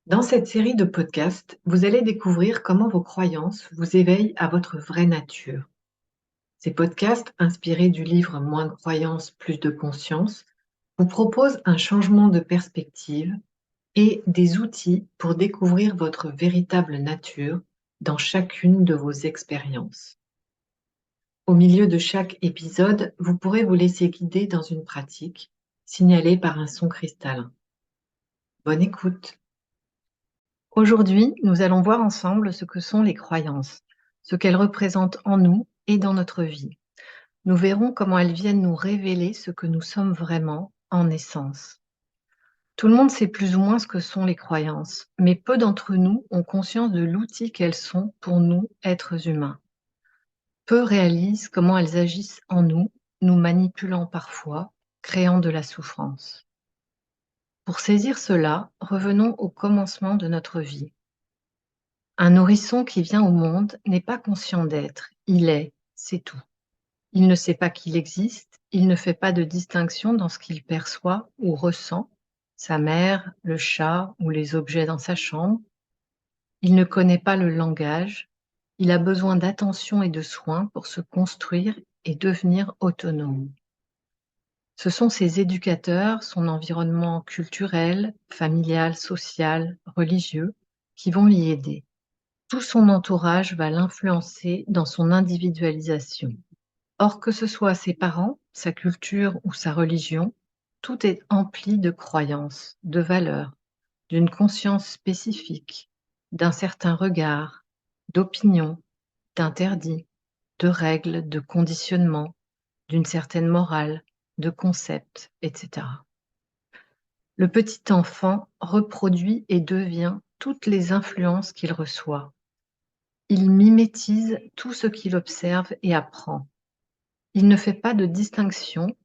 Dans cette série de podcasts, vous allez découvrir comment vos croyances vous éveillent à votre vraie nature. Ces podcasts, inspirés du livre Moins de croyances, plus de conscience, vous proposent un changement de perspective et des outils pour découvrir votre véritable nature dans chacune de vos expériences. Au milieu de chaque épisode, vous pourrez vous laisser guider dans une pratique signalée par un son cristallin. Bonne écoute! Aujourd'hui, nous allons voir ensemble ce que sont les croyances, ce qu'elles représentent en nous et dans notre vie. Nous verrons comment elles viennent nous révéler ce que nous sommes vraiment en essence. Tout le monde sait plus ou moins ce que sont les croyances, mais peu d'entre nous ont conscience de l'outil qu'elles sont pour nous, êtres humains. Peu réalisent comment elles agissent en nous, nous manipulant parfois, créant de la souffrance. Pour saisir cela, revenons au commencement de notre vie. Un nourrisson qui vient au monde n'est pas conscient d'être, il est, c'est tout. Il ne sait pas qu'il existe, il ne fait pas de distinction dans ce qu'il perçoit ou ressent, sa mère, le chat ou les objets dans sa chambre. Il ne connaît pas le langage, il a besoin d'attention et de soins pour se construire et devenir autonome. Ce sont ses éducateurs, son environnement culturel, familial, social, religieux, qui vont l'y aider. Tout son entourage va l'influencer dans son individualisation. Or, que ce soit ses parents, sa culture ou sa religion, tout est empli de croyances, de valeurs, d'une conscience spécifique, d'un certain regard, d'opinions, d'interdits, de règles, de conditionnements, d'une certaine morale, de concepts, etc. Le petit enfant reproduit et devient toutes les influences qu'il reçoit. Il mimétise tout ce qu'il observe et apprend. Il ne fait pas de distinction,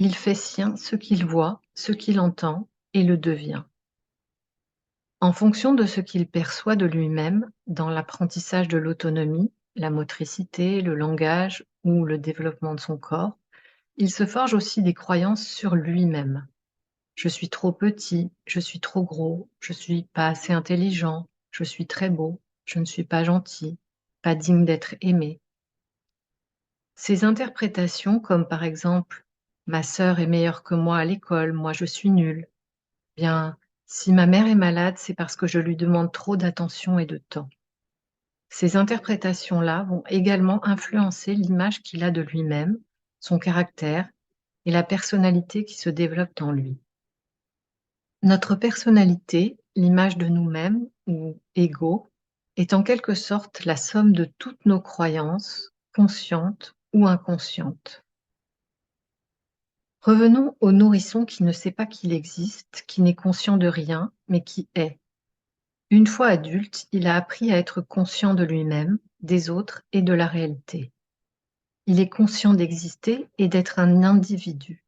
il fait sien ce qu'il voit, ce qu'il entend et le devient. En fonction de ce qu'il perçoit de lui-même dans l'apprentissage de l'autonomie, la motricité, le langage ou le développement de son corps, il se forge aussi des croyances sur lui-même. Je suis trop petit, je suis trop gros, je suis pas assez intelligent, je suis très beau, je ne suis pas gentil, pas digne d'être aimé. Ces interprétations, comme par exemple «Ma sœur est meilleure que moi à l'école, moi je suis nulle», bien «Si ma mère est malade, c'est parce que je lui demande trop d'attention et de temps». Ces interprétations-là vont également influencer l'image qu'il a de lui-même, son caractère et la personnalité qui se développe en lui. Notre personnalité, l'image de nous-mêmes ou ego, est en quelque sorte la somme de toutes nos croyances, conscientes ou inconscientes. Revenons au nourrisson qui ne sait pas qu'il existe, qui n'est conscient de rien, mais qui est. Une fois adulte, il a appris à être conscient de lui-même, des autres et de la réalité. Il est conscient d'exister et d'être un individu.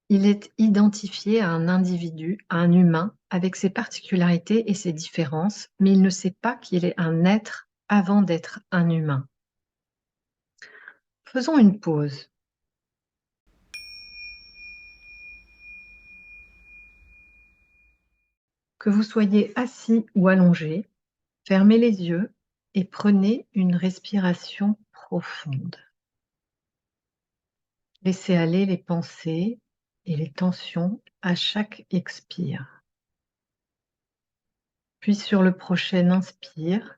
Il est identifié à un individu, à un humain, avec ses particularités et ses différences, mais il ne sait pas qu'il est un être avant d'être un humain. Faisons une pause. Que vous soyez assis ou allongé, fermez les yeux et prenez une respiration profonde. Laissez aller les pensées et les tensions à chaque expire. Puis sur le prochain inspire,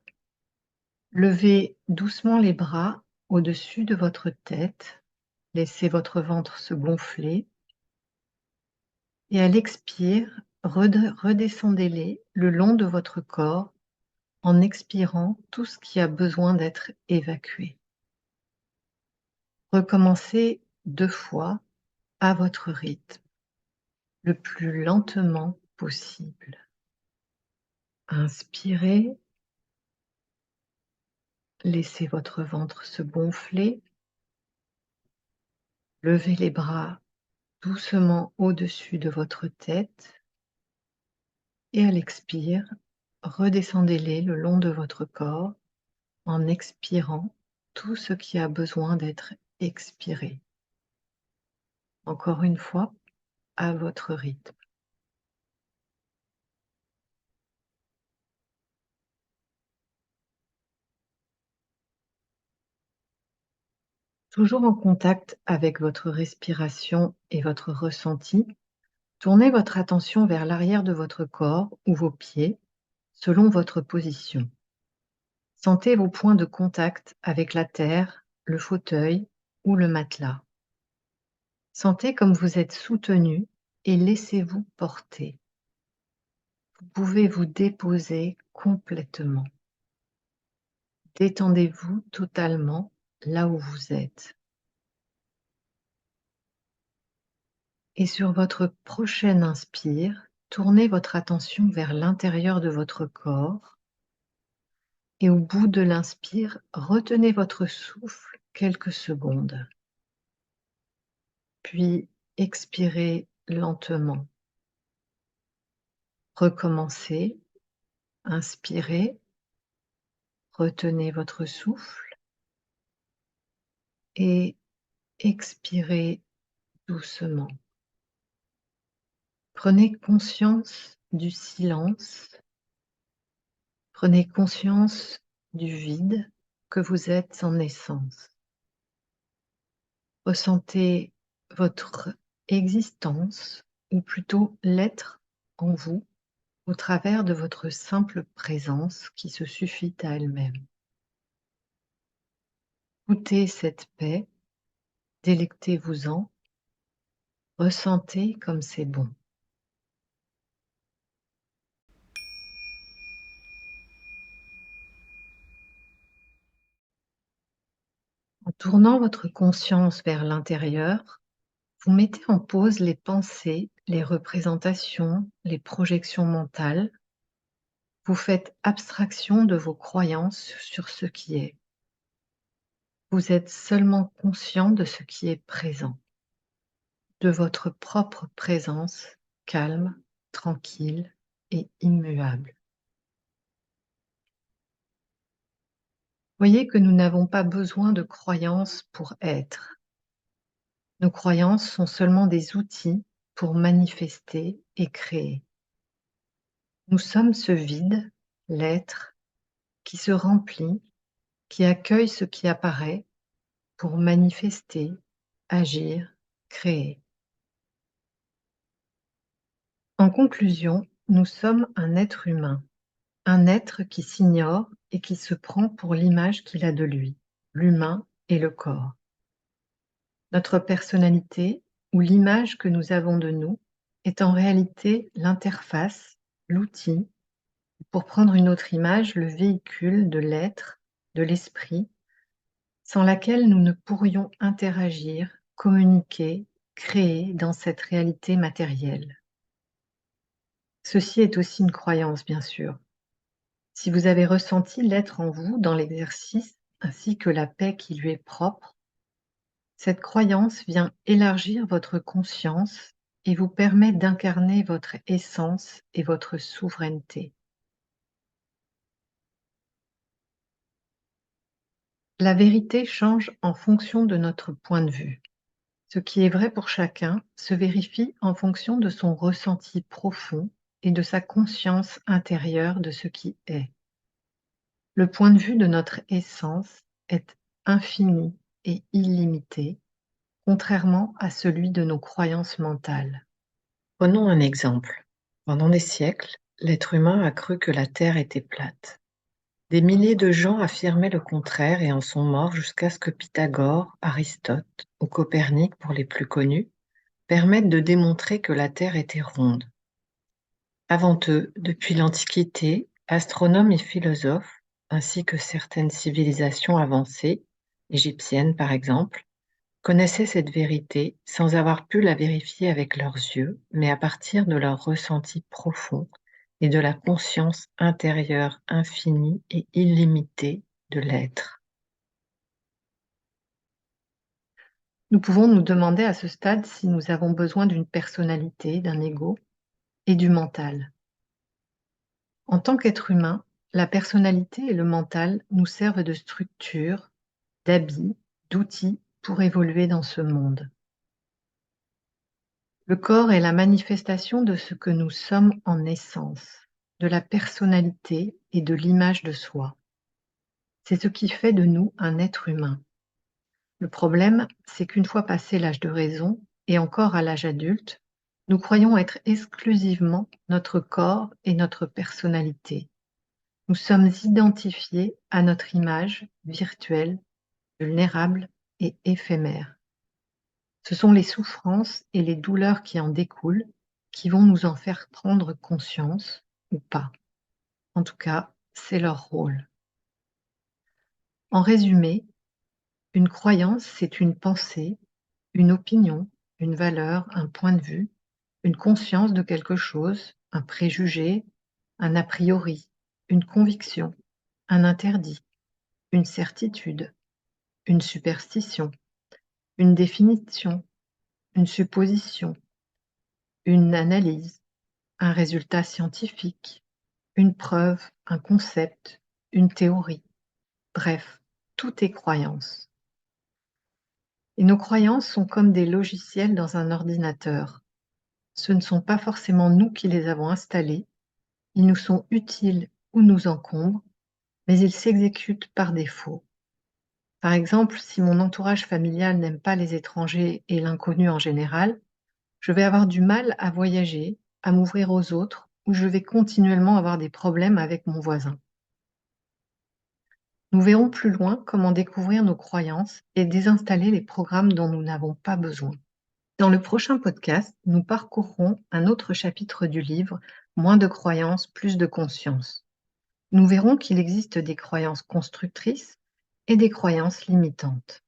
levez doucement les bras au-dessus de votre tête, laissez votre ventre se gonfler et à l'expire, redescendez-les le long de votre corps en expirant tout ce qui a besoin d'être évacué. Recommencez 2 fois à votre rythme, le plus lentement possible. Inspirez, laissez votre ventre se gonfler, levez les bras doucement au-dessus de votre tête et à l'expire, redescendez-les le long de votre corps en expirant tout ce qui a besoin d'être expiré. Encore une fois, à votre rythme. Toujours en contact avec votre respiration et votre ressenti, tournez votre attention vers l'arrière de votre corps ou vos pieds, selon votre position. Sentez vos points de contact avec la terre, le fauteuil ou le matelas. Sentez comme vous êtes soutenu et laissez-vous porter. Vous pouvez vous déposer complètement. Détendez-vous totalement là où vous êtes. Et sur votre prochaine inspire, tournez votre attention vers l'intérieur de votre corps et au bout de l'inspire, retenez votre souffle quelques secondes. Puis expirez lentement. Recommencez, inspirez, retenez votre souffle et expirez doucement. Prenez conscience du silence, prenez conscience du vide que vous êtes en essence. Ressentez votre existence, ou plutôt l'être en vous, au travers de votre simple présence qui se suffit à elle-même. Goûtez cette paix, délectez-vous-en, ressentez comme c'est bon. En tournant votre conscience vers l'intérieur, vous mettez en pause les pensées, les représentations, les projections mentales. Vous faites abstraction de vos croyances sur ce qui est. Vous êtes seulement conscient de ce qui est présent, de votre propre présence calme, tranquille et immuable. Voyez que nous n'avons pas besoin de croyances pour être. Nos croyances sont seulement des outils pour manifester et créer. Nous sommes ce vide, l'être, qui se remplit, qui accueille ce qui apparaît pour manifester, agir, créer. En conclusion, nous sommes un être humain, un être qui s'ignore et qui se prend pour l'image qu'il a de lui, l'humain et le corps. Notre personnalité, ou l'image que nous avons de nous, est en réalité l'interface, l'outil, pour prendre une autre image, le véhicule de l'être, de l'esprit, sans laquelle nous ne pourrions interagir, communiquer, créer dans cette réalité matérielle. Ceci est aussi une croyance, bien sûr. Si vous avez ressenti l'être en vous dans l'exercice, ainsi que la paix qui lui est propre, cette croyance vient élargir votre conscience et vous permet d'incarner votre essence et votre souveraineté. La vérité change en fonction de notre point de vue. Ce qui est vrai pour chacun se vérifie en fonction de son ressenti profond et de sa conscience intérieure de ce qui est. Le point de vue de notre essence est infini et illimité, contrairement à celui de nos croyances mentales. Prenons un exemple. Pendant des siècles, l'être humain a cru que la Terre était plate. Des milliers de gens affirmaient le contraire et en sont morts jusqu'à ce que Pythagore, Aristote ou Copernic, pour les plus connus, permettent de démontrer que la Terre était ronde. Avant eux, depuis l'Antiquité, astronomes et philosophes, ainsi que certaines civilisations avancées, égyptiennes par exemple, connaissaient cette vérité sans avoir pu la vérifier avec leurs yeux, mais à partir de leur ressenti profond et de la conscience intérieure infinie et illimitée de l'être. Nous pouvons nous demander à ce stade si nous avons besoin d'une personnalité, d'un ego et du mental. En tant qu'être humain, la personnalité et le mental nous servent de structure, d'habits, d'outils pour évoluer dans ce monde. Le corps est la manifestation de ce que nous sommes en essence, de la personnalité et de l'image de soi. C'est ce qui fait de nous un être humain. Le problème, c'est qu'une fois passé l'âge de raison, et encore à l'âge adulte, nous croyons être exclusivement notre corps et notre personnalité. Nous sommes identifiés à notre image virtuelle, vulnérable et éphémère. Ce sont les souffrances et les douleurs qui en découlent qui vont nous en faire prendre conscience ou pas. En tout cas, c'est leur rôle. En résumé, une croyance, c'est une pensée, une opinion, une valeur, un point de vue, une conscience de quelque chose, un préjugé, un a priori, une conviction, un interdit, une certitude, une superstition, une définition, une supposition, une analyse, un résultat scientifique, une preuve, un concept, une théorie. Bref, tout est croyance. Et nos croyances sont comme des logiciels dans un ordinateur. Ce ne sont pas forcément nous qui les avons installés, ils nous sont utiles ou nous encombrent, mais ils s'exécutent par défaut. Par exemple, si mon entourage familial n'aime pas les étrangers et l'inconnu en général, je vais avoir du mal à voyager, à m'ouvrir aux autres, ou je vais continuellement avoir des problèmes avec mon voisin. Nous verrons plus loin comment découvrir nos croyances et désinstaller les programmes dont nous n'avons pas besoin. Dans le prochain podcast, nous parcourrons un autre chapitre du livre Moins de croyances, plus de conscience. Nous verrons qu'il existe des croyances constructrices et des croyances limitantes.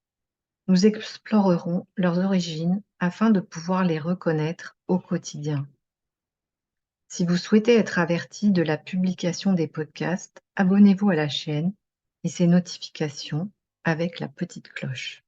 Nous explorerons leurs origines afin de pouvoir les reconnaître au quotidien. Si vous souhaitez être averti de la publication des podcasts, abonnez-vous à la chaîne et ses notifications avec la petite cloche.